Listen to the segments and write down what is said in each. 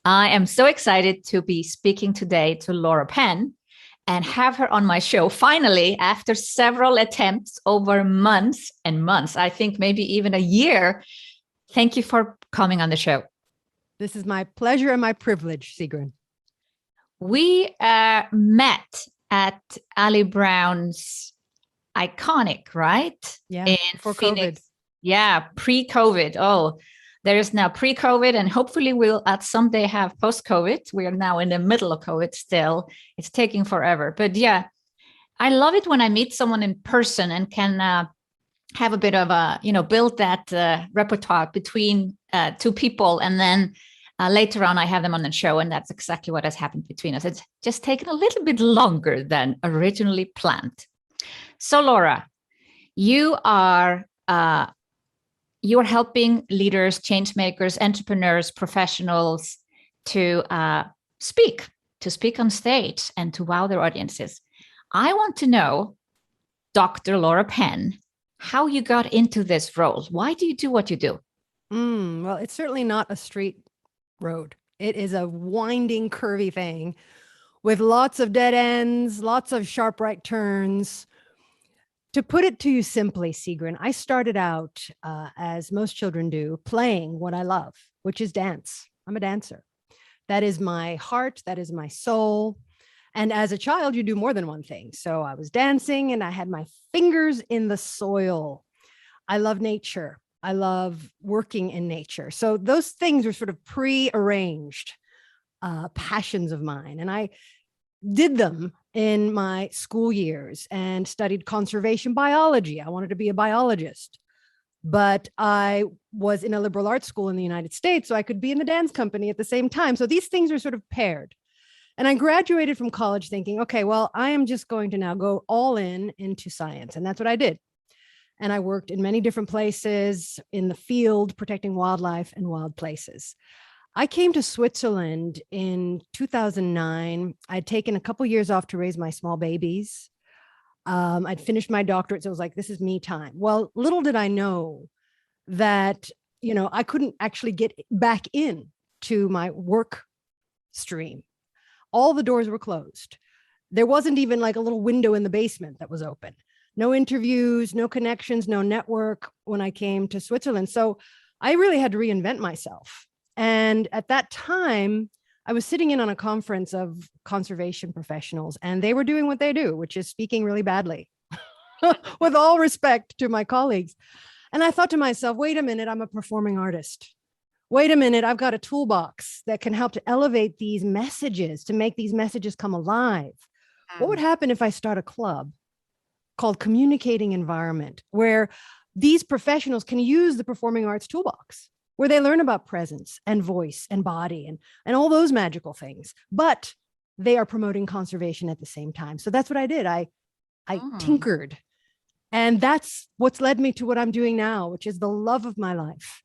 I am so excited to be speaking today to Laura Penn and have her on my show finally after several attempts over months and months. I think maybe even a year. Thank you for coming on the show. This is my pleasure and my privilege, Sigrun. We met at Ali Brown's Iconic, right? Yeah, In before Phoenix. COVID. Yeah, pre-COVID. Oh, there is now pre-COVID, and hopefully we'll at someday have post-COVID. We are now in the middle of COVID still. It's taking forever. But yeah, I love it when I meet someone in person and can have a bit of a, build that repertoire between two people. And then later on, I have them on the show. And that's exactly what has happened between us. It's just taken a little bit longer than originally planned. So, Laura, you are you're helping leaders, change makers, entrepreneurs, professionals to speak on stage and to wow their audiences. I want to know, Dr. Laura Penn, how you got into this role. Why do you do what you do? Well, it's certainly not a straight road. It is a winding, curvy thing with lots of dead ends, lots of sharp right turns. To put it to you simply, Sigrun, I started out, as most children do, playing what I love, which is dance. I'm a dancer. That is my heart. That is my soul. And as a child, you do more than one thing. So I was dancing and I had my fingers in the soil. I love nature. I love working in nature. So those things are sort of pre-arranged passions of mine. And I did them in my school years and studied conservation biology. I wanted to be a biologist, but I was in a liberal arts school in the United States, so I could be in the dance company at the same time. So these things are sort of paired. And I graduated from college thinking, okay, well, I am just going to now go all into science. And that's what I did. And I worked in many different places in the field, protecting wildlife and wild places. I came to Switzerland in 2009. I'd taken a couple years off to raise my small babies. I'd finished my doctorate. So it was like, this is me time. Well, little did I know that, I couldn't actually get back in to my work stream. All the doors were closed. There wasn't even like a little window in the basement that was open. No interviews, no connections, no network when I came to Switzerland. So I really had to reinvent myself. And at that time, I was sitting in on a conference of conservation professionals, and they were doing what they do, which is speaking really badly, with all respect to my colleagues. And I thought to myself, wait a minute, I'm a performing artist. Wait a minute, I've got a toolbox that can help to elevate these messages, to make these messages come alive. What would happen if I start a club called Communicating Environment, where these professionals can use the performing arts toolbox, where they learn about presence and voice and body and all those magical things, but they are promoting conservation at the same time. So that's what I did. I tinkered. And that's what's led me to what I'm doing now, which is the love of my life,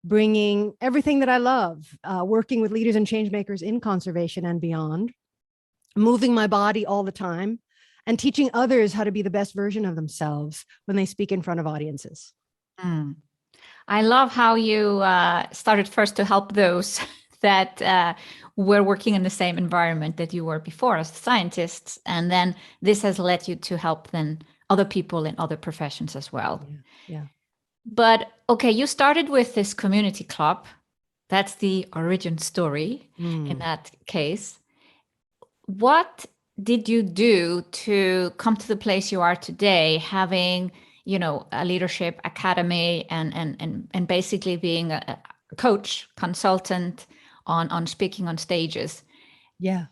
bringing everything that I love, working with leaders and change makers in conservation and beyond, moving my body all the time, and teaching others how to be the best version of themselves when they speak in front of audiences. I love how you started first to help those that were working in the same environment that you were before as scientists. And then this has led you to help then other people in other professions as well. Yeah. But okay, you started with this community club. That's the origin story in that case. What did you do to come to the place you are today, having a leadership academy and basically being a coach, consultant on speaking on stages? Yeah.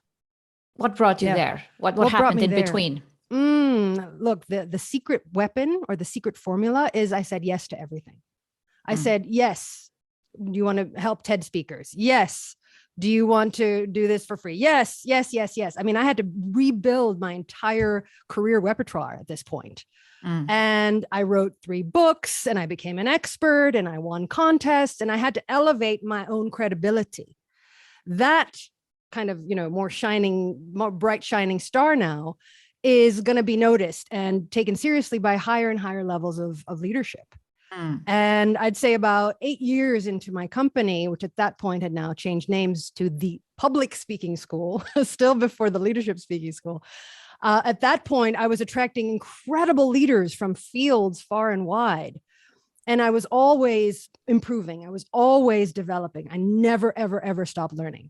What brought you there? What happened in between? Look, the secret weapon or the secret formula is I said yes to everything. I said, yes. Do you want to help TED speakers? Yes. Do you want to do this for free? Yes, yes, yes, yes. I mean, I had to rebuild my entire career repertoire at this point. And I wrote 3 books and I became an expert and I won contests and I had to elevate my own credibility. That kind of, more bright shining star now is going to be noticed and taken seriously by higher and higher levels of leadership. Mm. And I'd say about 8 years into my company, which at that point had now changed names to the Public Speaking School, still before the Leadership Speaking School. At that point, I was attracting incredible leaders from fields far and wide. And I was always improving. I was always developing. I never, ever, ever stopped learning.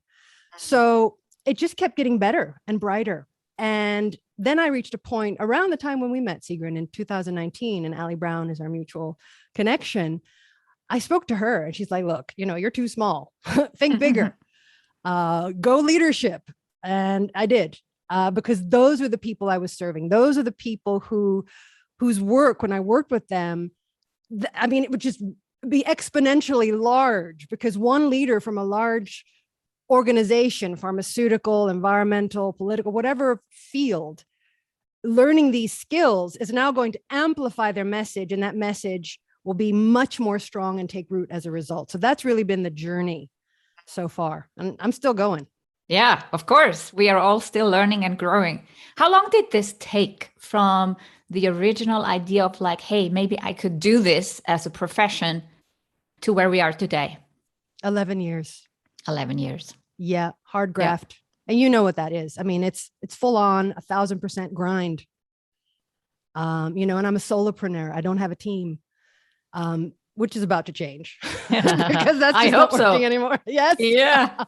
So it just kept getting better and brighter. And then I reached a point around the time when we met, Sigrun, in 2019, and Allie Brown is our mutual connection. I spoke to her and she's like, look, you're too small. Think bigger. Go leadership. And I did, because those were the people I was serving. Those are the people whose work, when I worked with them, it would just be exponentially large, because one leader from a large organization, pharmaceutical, environmental, political, whatever field, learning these skills is now going to amplify their message, and that message will be much more strong and take root as a result. So that's really been the journey so far. And I'm still going. Yeah, of course. We are all still learning and growing. How long did this take from the original idea of like, hey, maybe I could do this as a profession to where we are today? 11 years. 11 years. Yeah. Hard graft. Yeah. And you know what that is. It's full on 1,000% grind. And I'm a solopreneur. I don't have a team, which is about to change because that's just not working anymore. Yes. Yeah.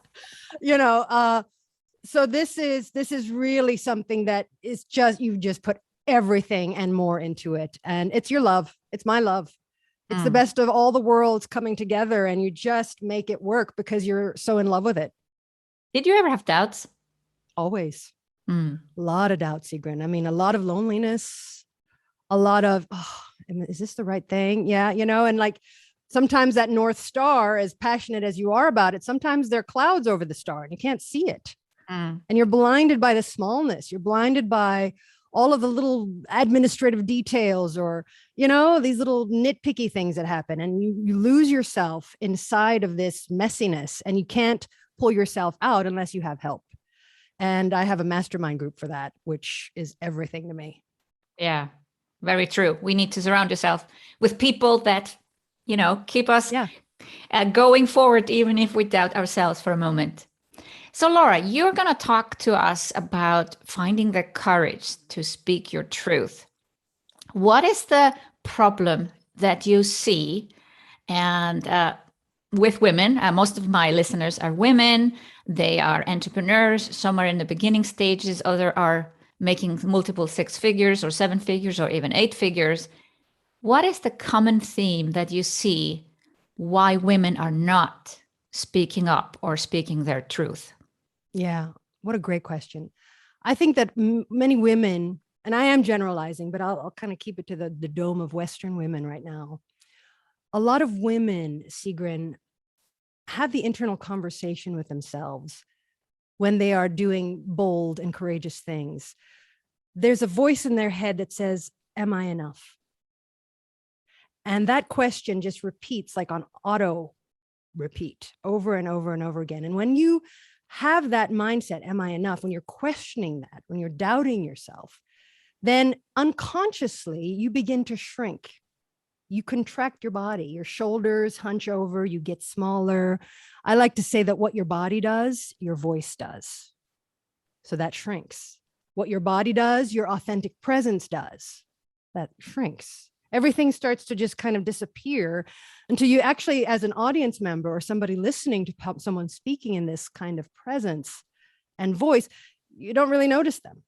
So this is really something that is you just put everything and more into it. And it's your love. It's my love. It's the best of all the worlds coming together, and you just make it work because you're so in love with it. Did you ever have doubts? Always. A lot of doubts, Sigrun. A lot of loneliness, a lot of, is this the right thing? Yeah. And like sometimes that North Star, as passionate as you are about it, sometimes there are clouds over the star and you can't see it. And you're blinded by the smallness. You're blinded by all of the little administrative details, or, these little nitpicky things that happen. And you lose yourself inside of this messiness, and you can't pull yourself out unless you have help. And I have a mastermind group for that, which is everything to me. Yeah, very true. We need to surround yourself with people that, keep us going forward, even if we doubt ourselves for a moment. So Laura, you're going to talk to us about finding the courage to speak your truth. What is the problem that you see? And with women, most of my listeners are women. They are entrepreneurs. Some are in the beginning stages. Others are making multiple 6 figures or 7 figures or even 8 figures. What is the common theme that you see why women are not speaking up or speaking their truth? Yeah, what a great question. I think that many women, and I am generalizing, but I'll kind of keep it to the dome of Western women right now. A lot of women, Sigrun, have the internal conversation with themselves when they are doing bold and courageous things. There's a voice in their head that says, am I enough? And that question just repeats like on auto repeat over and over and over again. And when you have that mindset, am I enough? When you're questioning that, when you're doubting yourself, then unconsciously you begin to shrink. You contract your body, your shoulders hunch over, you get smaller. I like to say that what your body does, your voice does. So that shrinks. What your body does, your authentic presence does. That shrinks. Everything starts to just kind of disappear until you actually, as an audience member or somebody listening to someone speaking in this kind of presence and voice, you don't really notice them.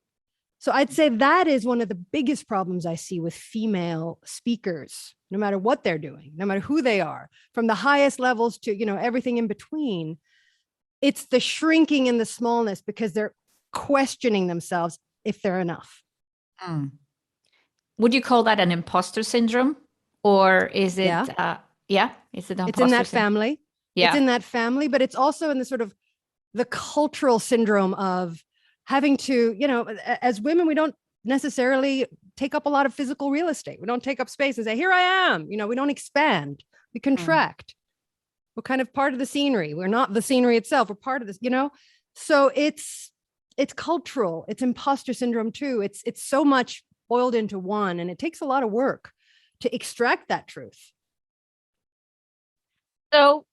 So I'd say that is one of the biggest problems I see with female speakers, no matter what they're doing, no matter who they are, from the highest levels to, everything in between. It's the shrinking and the smallness because they're questioning themselves if they're enough. Would you call that an imposter syndrome? Or is it, is it imposter It's in that family. Yeah. It's in that family, but it's also in the sort of the cultural syndrome of having to, as women, we don't necessarily take up a lot of physical real estate. We don't take up space and say, here I am. We don't expand. We contract. We're kind of part of the scenery. We're not the scenery itself. We're part of this, So it's cultural. It's imposter syndrome too. It's so much boiled into one, and it takes a lot of work to extract that truth. So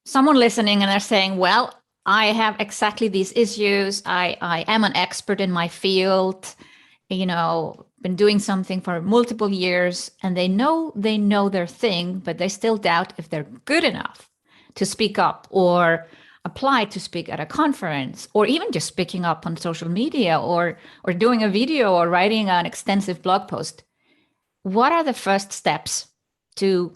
someone listening and they're saying, well, I have exactly these issues. I am an expert in my field, been doing something for multiple years, and they know their thing, but they still doubt if they're good enough to speak up or apply to speak at a conference, or even just speaking up on social media, or doing a video or writing an extensive blog post. What are the first steps to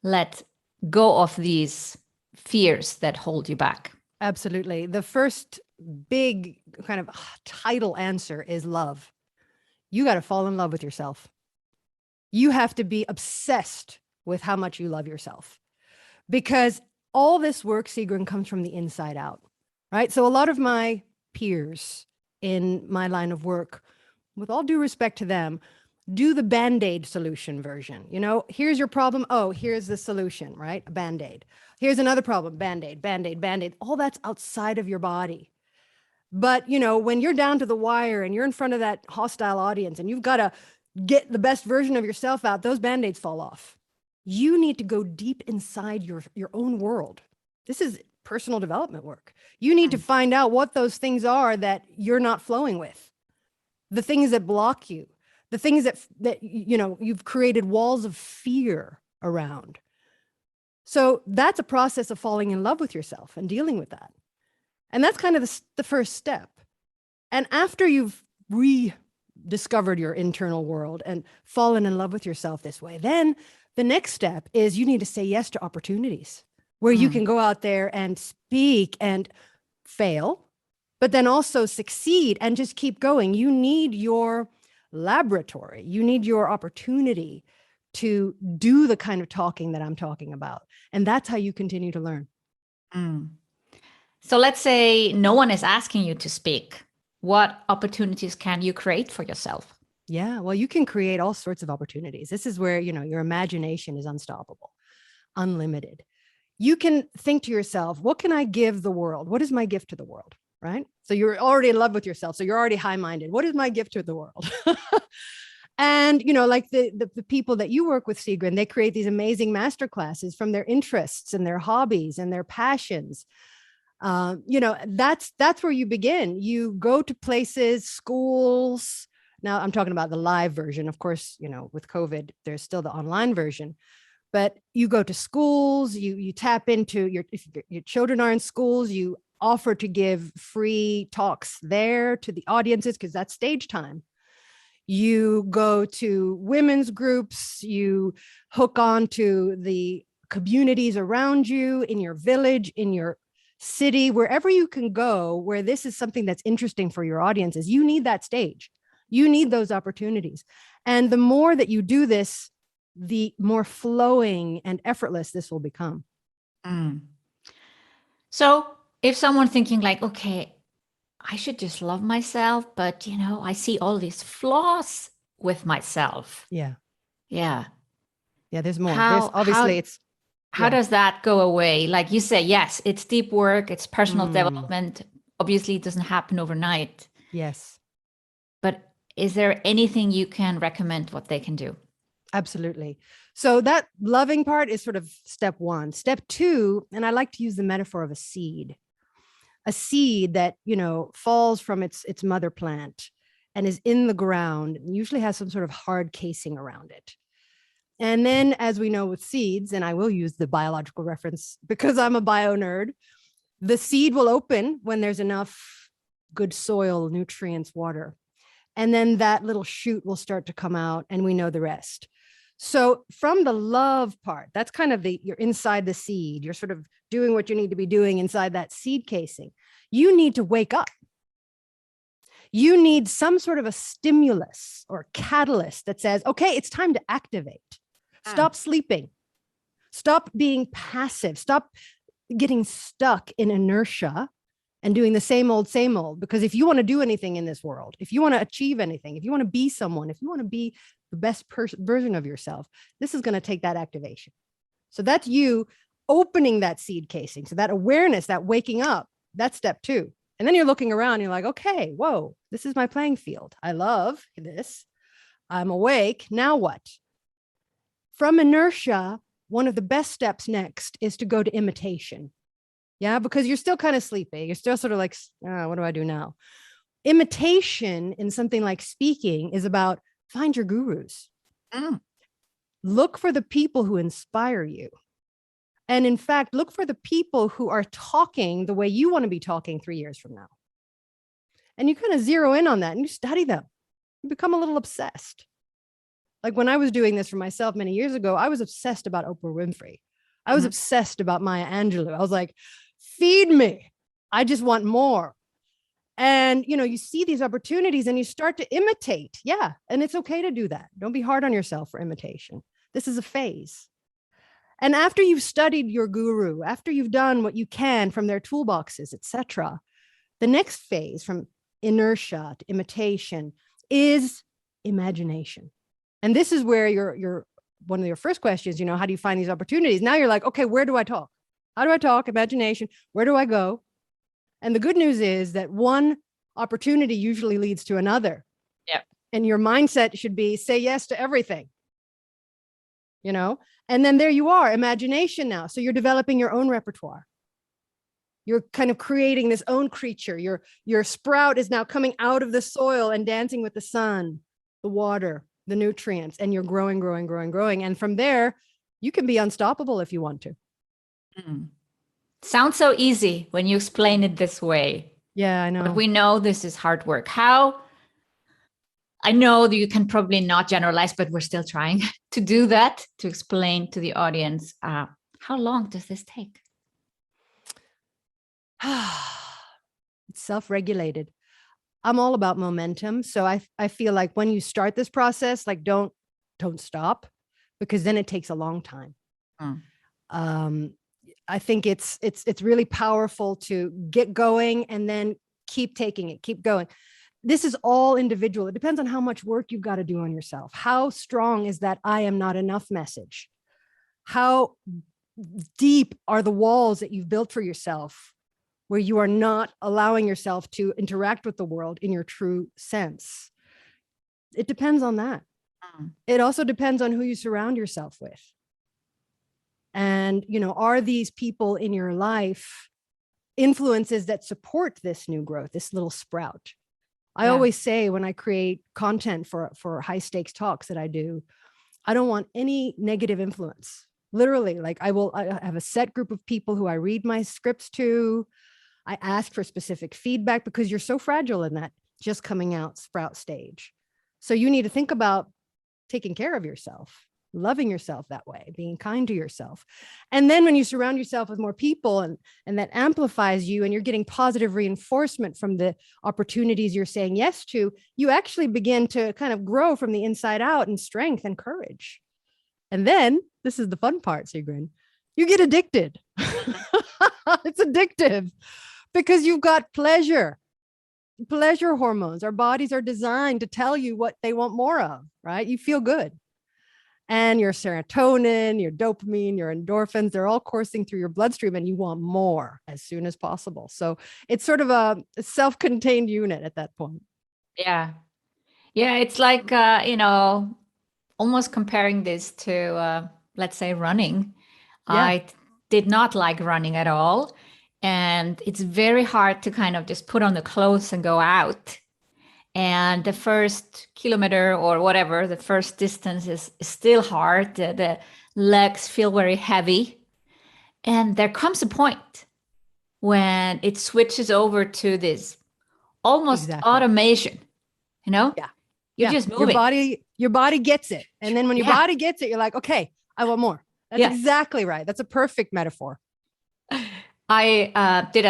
let go of these fears that hold you back? Absolutely. The first big kind of title answer is love. You got to fall in love with yourself. You have to be obsessed with how much you love yourself, because all this work, Sigrun, comes from the inside out, right? So a lot of my peers in my line of work, with all due respect to them, do the Band-Aid solution version. Here's your problem. Oh, here's the solution, right? A Band-Aid. Here's another problem. Band-Aid, Band-Aid, Band-Aid. All that's outside of your body. But, when you're down to the wire and you're in front of that hostile audience and you've got to get the best version of yourself out, those Band-Aids fall off. You need to go deep inside your own world. This is personal development work. You need to find out what those things are that you're not flowing with, the things that block you, the things that you've created walls of fear around. So that's a process of falling in love with yourself and dealing with that. And that's kind of the first step. And after you've rediscovered your internal world and fallen in love with yourself this way, then the next step is you need to say yes to opportunities where you can go out there and speak and fail, but then also succeed and just keep going. You need your laboratory. You need your opportunity to do the kind of talking that I'm talking about. And that's how you continue to learn. So let's say no one is asking you to speak. What opportunities can you create for yourself? Yeah, well, you can create all sorts of opportunities. This is where, your imagination is unstoppable, unlimited. You can think to yourself, what can I give the world? What is my gift to the world? Right? So you're already in love with yourself. So you're already high-minded. What is my gift to the world? And, like the people that you work with, Sigrun, they create these amazing masterclasses from their interests and their hobbies and their passions. That's where you begin. You go to places, schools. Now I'm talking about the live version. Of course, with COVID, there's still the online version, but you go to schools, you tap into if your children are in schools, you offer to give free talks there to the audiences, because that's stage time. You go to women's groups, you hook on to the communities around you, in your village, in your city, wherever you can go, where this is something that's interesting for your audiences. You need that stage. You need those opportunities. And the more that you do this, the more flowing and effortless this will become. So if someone thinking like, okay, I should just love myself, but I see all these flaws with myself. Yeah. There's more. How does that go away? Like you say, yes, it's deep work, it's personal development. Obviously, it doesn't happen overnight. Yes. But is there anything you can recommend what they can do? Absolutely. So that loving part is sort of step one. Step two, and I like to use the metaphor of a seed that, falls from its mother plant and is in the ground, and usually has some sort of hard casing around it. And then, as we know with seeds, and I will use the biological reference because I'm a bio nerd, the seed will open when there's enough good soil, nutrients, water. And then that little shoot will start to come out, and we know the rest. So from the love part, that's kind of you're inside the seed. You're sort of doing what you need to be doing inside that seed casing. You need to wake up. You need some sort of a stimulus or catalyst that says, okay, it's time to activate. Stop sleeping. Stop being passive. Stop getting stuck in inertia and doing the same old, because if you want to do anything in this world, if you want to achieve anything, if you want to be someone, if you want to be the best version of yourself, this is going to take that activation. So that's you opening that seed casing. So that awareness, that waking up, that's step two. And then you're looking around, you're like, okay, whoa, this is my playing field. I love this. I'm awake. Now what? From inertia, one of the best steps next is to go to imitation. Yeah, because you're still kind of sleepy. You're still sort of like, what do I do now? Imitation in something like speaking is about find your gurus. Look for the people who inspire you. And in fact, look for the people who are talking the way you want to be talking 3 years from now. And you kind of zero in on that and you study them. You become a little obsessed. Like when I was doing this for myself many years ago, I was obsessed about Oprah Winfrey. I was obsessed about Maya Angelou. I was like, feed me. I just want more. And, you see these opportunities and you start to imitate. Yeah. And it's okay to do that. Don't be hard on yourself for imitation. This is a phase. And after you've studied your guru, after you've done what you can from their toolboxes, etc., the next phase from inertia to imitation is imagination. And this is where your one of your first questions, how do you find these opportunities? Now you're like, okay, where do I talk? How do I talk? Imagination. Where do I go? And the good news is that one opportunity usually leads to another. Yep. And your mindset should be say yes to everything. And then there you are, imagination now. So you're developing your own repertoire. You're kind of creating this own creature. Your sprout is now coming out of the soil and dancing with the sun, the water, the nutrients, and you're growing, growing, growing, growing. And from there, you can be unstoppable if you want to. Sounds so easy when you explain it this way. Yeah, I know. But we know this is hard work. I know that you can probably not generalize, but we're still trying to do that, to explain to the audience. How long does this take? It's self-regulated. I'm all about momentum. So I feel like when you start this process, like don't stop, because then it takes a long time. I think it's really powerful to get going and then keep taking it, keep going. This is all individual. It depends on how much work you've got to do on yourself. How strong is that I am not enough message? How deep are the walls that you've built for yourself where you are not allowing yourself to interact with the world in your true sense? It depends on that. It also depends on who you surround yourself with. And, are these people in your life influences that support this new growth, this little sprout? I always say when I create content for high stakes talks that I do, I don't want any negative influence. Literally, like I have a set group of people who I read my scripts to. I ask for specific feedback because you're so fragile in that just coming out sprout stage. So you need to think about taking care of yourself, loving yourself that way, being kind to yourself. And then when you surround yourself with more people and that amplifies you and you're getting positive reinforcement from the opportunities you're saying yes to, you actually begin to kind of grow from the inside out in strength and courage. And then this is the fun part, Sigrun, you get addicted. It's addictive because you've got pleasure hormones. Our bodies are designed to tell you what they want more of, right? You feel good. And your serotonin, your dopamine, your endorphins, they're all coursing through your bloodstream and you want more as soon as possible. So it's sort of a self-contained unit at that point. Yeah. Yeah. It's like, almost comparing this to, let's say, running. Yeah. I did not like running at all. And it's very hard to kind of just put on the clothes and go out. And the first kilometer or whatever, the first distance is still hard. The legs feel very heavy. And there comes a point when it switches over to this almost automation, Yeah. You're just moving. Your body gets it. And then when your body gets it, you're like, okay, I want more. That's exactly right. That's a perfect metaphor. I did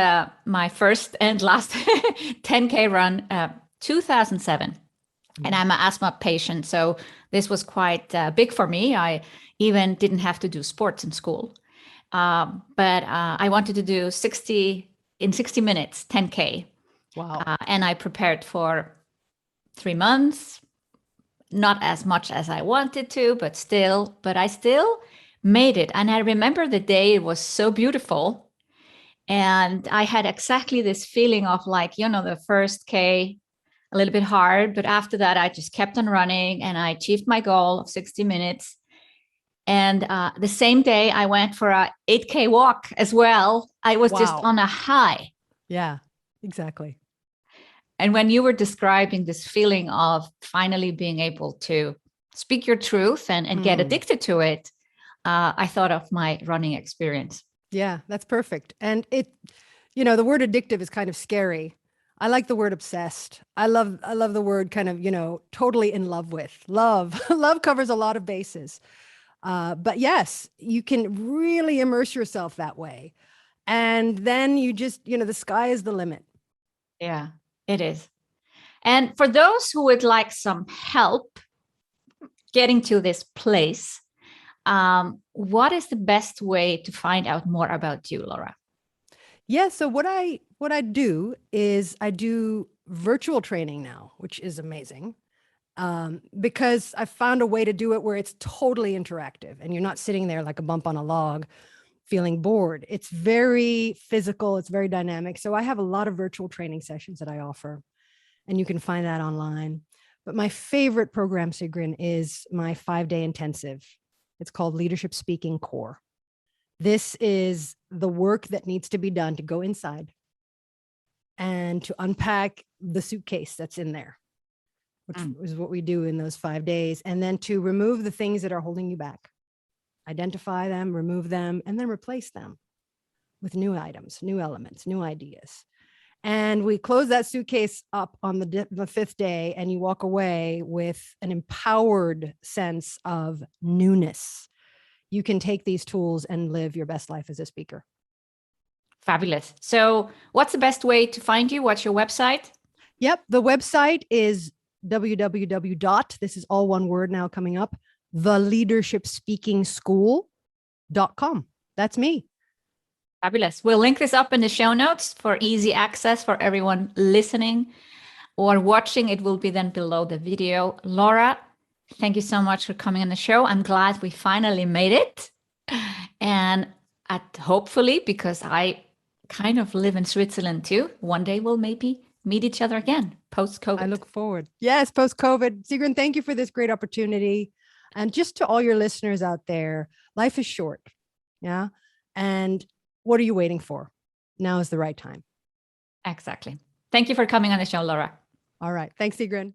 my first and last 10K run 2007, and I'm an asthma patient, so this was quite big for me. I even didn't have to do sports in school, but I wanted to do 60 minutes 10K. Wow. And I prepared for 3 months, not as much as I wanted to, but I still made it. And I remember the day, it was so beautiful. And I had exactly this feeling of like, the first K, a little bit hard, but after that, I just kept on running and I achieved my goal of 60 minutes. And the same day I went for a 8K walk as well. I was just Wow. on a high. Yeah, exactly. And when you were describing this feeling of finally being able to speak your truth and get addicted to it, I thought of my running experience. Yeah, that's perfect. And it, you know, the word addictive is kind of scary. I like the word obsessed. I love the word kind of, you know, totally in love with. Love. Love covers a lot of bases. But yes, you can really immerse yourself that way. And then you just, you know, the sky is the limit. Yeah, it is. And for those who would like some help getting to this place, what is the best way to find out more about you, Laura? Yeah. So what I do is I do virtual training now, which is amazing. Because I found a way to do it where it's totally interactive and you're not sitting there like a bump on a log feeling bored. It's very physical. It's very dynamic. So I have a lot of virtual training sessions that I offer, and you can find that online. But my favorite program, Sigrun, is my 5-day intensive. It's called Leadership Speaking Core. This is the work that needs to be done to go inside and to unpack the suitcase that's in there, which is what we do in those 5 days. And then to remove the things that are holding you back, identify them, remove them, and then replace them with new items, new elements, new ideas. And we close that suitcase up on the 5th day, and you walk away with an empowered sense of newness. You can take these tools and live your best life as a speaker. Fabulous. So what's the best way to find you? What's your website? Yep. The website is www. This is all one word now coming up, theleadershipspeakingschool.com. That's me. Fabulous. We'll link this up in the show notes for easy access for everyone listening or watching. It will be then below the video. Laura, thank you so much for coming on the show. I'm glad we finally made it. And hopefully, because I kind of live in Switzerland too, one day we'll maybe meet each other again post-COVID. I look forward. Yes, post-COVID. Sigrun, thank you for this great opportunity. And just to all your listeners out there, life is short. Yeah. And what are you waiting for? Now is the right time. Exactly. Thank you for coming on the show, Laura. All right. Thanks, Sigrun.